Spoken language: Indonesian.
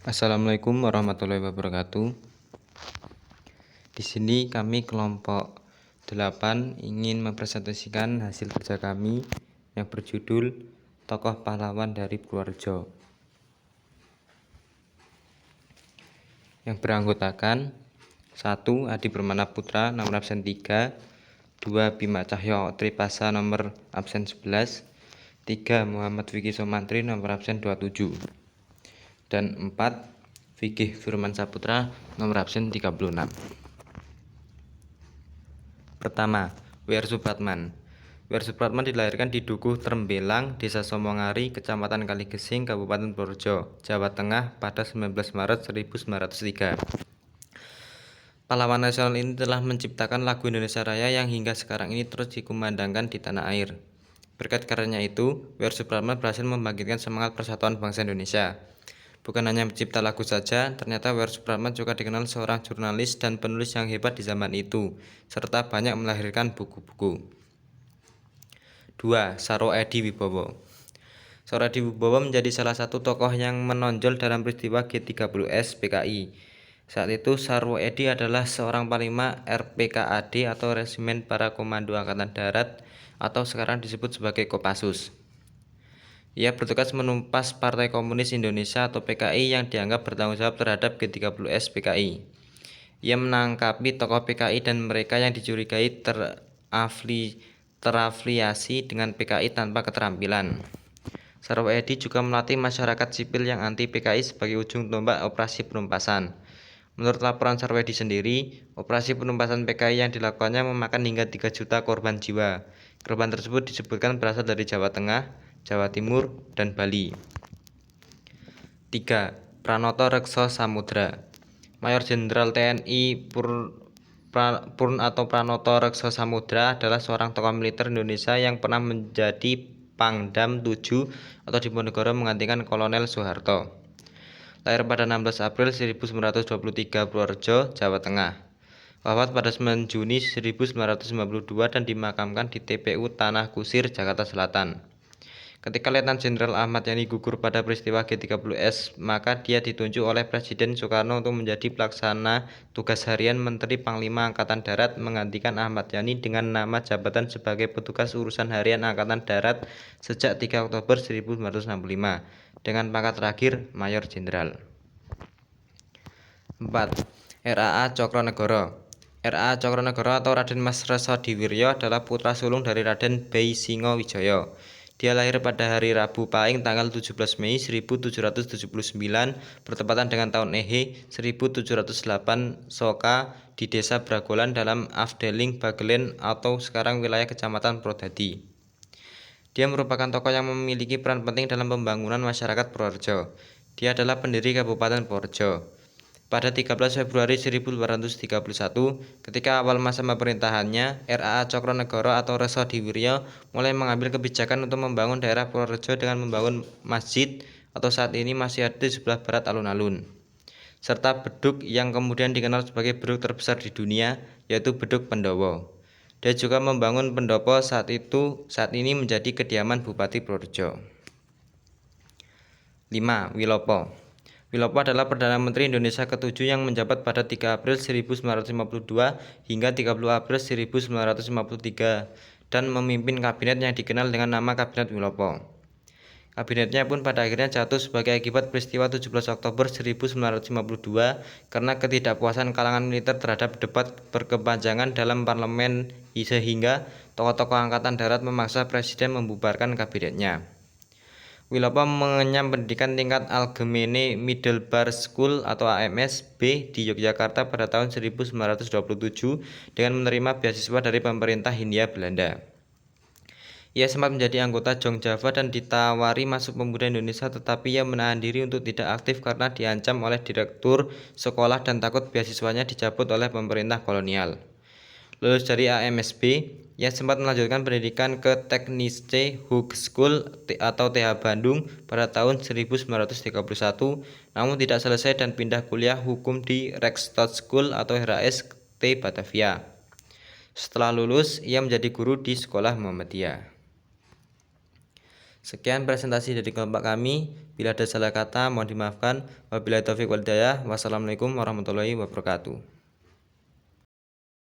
Assalamualaikum warahmatullahi wabarakatuh. Di sini kami kelompok 8 ingin mempresentasikan hasil kerja kami yang berjudul Tokoh Pahlawan dari Purworejo. Yang beranggotakan 1. Adi Permana Putra nomor absen 3, 2. Bima Cahyo Tripasa nomor absen 11, 3. Muhammad Vicky Somantri nomor absen 27, dan 4. Fikih Firman Saputra nomor absen 36. Pertama, W.R. Supratman. W.R. Supratman dilahirkan di Dukuh Trembelang, Desa Somongari, Kecamatan Kaligesing, Kabupaten Purworejo, Jawa Tengah pada 19 Maret 1903. Pahlawan nasional ini telah menciptakan lagu Indonesia Raya yang hingga sekarang ini terus dikumandangkan di tanah air. Berkat karyanya itu, W.R. Supratman berhasil membangkitkan semangat persatuan bangsa Indonesia. Bukan hanya pencipta lagu saja, ternyata W.R. Supratman juga dikenal seorang jurnalis dan penulis yang hebat di zaman itu, serta banyak melahirkan buku-buku. 2. Sarwo Edi Wibowo. Sarwo Edi Wibowo menjadi salah satu tokoh yang menonjol dalam peristiwa G30S PKI. Saat itu Sarwo Edi adalah seorang panglima RPKAD atau Resimen Para Komando Angkatan Darat atau sekarang disebut sebagai Kopassus. Ia bertugas menumpas Partai Komunis Indonesia atau PKI yang dianggap bertanggung jawab terhadap G30S PKI. Ia menangkapi tokoh PKI dan mereka yang dicurigai terafiliasi dengan PKI tanpa keterampilan. Sarwo Edi juga melatih masyarakat sipil yang anti PKI sebagai ujung tombak operasi penumpasan. Menurut laporan Sarwo Edi sendiri, operasi penumpasan PKI yang dilakukannya memakan hingga 3 juta korban jiwa. Korban tersebut disebutkan berasal dari Jawa Tengah, Jawa Timur, dan Bali. 3. Pranoto Rekso Samudra. Mayor Jenderal TNI Pranoto Rekso Samudra adalah seorang tokoh militer Indonesia yang pernah menjadi Pangdam 7 atau Diponegoro menggantikan Kolonel Soeharto. Lahir pada 16 April 1923 Purworejo, Jawa Tengah. Wafat pada 9 Juni 1952 dan dimakamkan di TPU Tanah Kusir, Jakarta Selatan. Ketika Letnan Jenderal Ahmad Yani gugur pada peristiwa G30S, maka dia ditunjuk oleh Presiden Soekarno untuk menjadi pelaksana tugas harian Menteri Panglima Angkatan Darat menggantikan Ahmad Yani dengan nama jabatan sebagai petugas urusan harian Angkatan Darat sejak 3 Oktober 1965 dengan pangkat terakhir Mayor Jenderal. 4. R.A.A. Cokronegoro. R.A.A. Cokronegoro atau Raden Mas Resodiwiryo adalah putra sulung dari Raden Bey Singowijoyo. Dia lahir pada hari Rabu Pahing tanggal 17 Mei 1779 bertepatan dengan tahun Ehe 1708 Soka di Desa Bragolan dalam Afdeling Bagelen atau sekarang wilayah Kecamatan Prodadi. Dia merupakan tokoh yang memiliki peran penting dalam pembangunan masyarakat Purworejo. Dia adalah pendiri Kabupaten Purworejo. Pada 13 Februari 1831, ketika awal masa pemerintahannya, R.A.A. Cokronegoro atau Resodiwiryo mulai mengambil kebijakan untuk membangun daerah Purworejo dengan membangun masjid atau saat ini masih ada di sebelah barat alun-alun, serta beduk yang kemudian dikenal sebagai beduk terbesar di dunia, yaitu Beduk Pendowo. Dia juga membangun pendopo saat ini menjadi kediaman Bupati Purworejo. 5. Wilopo. Wilopo adalah Perdana Menteri Indonesia ke-7 yang menjabat pada 3 April 1952 hingga 30 April 1953 dan memimpin kabinet yang dikenal dengan nama Kabinet Wilopo. Kabinetnya pun pada akhirnya jatuh sebagai akibat peristiwa 17 Oktober 1952 karena ketidakpuasan kalangan militer terhadap debat berkepanjangan dalam parlemen sehingga tokoh-tokoh angkatan darat memaksa presiden membubarkan kabinetnya. Wilopo mengenyam pendidikan tingkat Algemene Middelbare School atau AMS B di Yogyakarta pada tahun 1927 dengan menerima beasiswa dari pemerintah Hindia Belanda. Ia sempat menjadi anggota Jong Java dan ditawari masuk Pemuda Indonesia, tetapi ia menahan diri untuk tidak aktif karena diancam oleh direktur sekolah dan takut beasiswanya dicabut oleh pemerintah kolonial. Lulus dari AMSB, ia sempat melanjutkan pendidikan ke Technische Hogeschool atau TH Bandung pada tahun 1931, namun tidak selesai dan pindah kuliah hukum di Rijkshogeschool atau RAS-T Batavia. Setelah lulus, ia menjadi guru di sekolah Muhammadiyah. Sekian presentasi dari kelompok kami. Bila ada salah kata mohon dimaafkan. Wabillahi taufiq wal hidayah. Wassalamualaikum warahmatullahi wabarakatuh.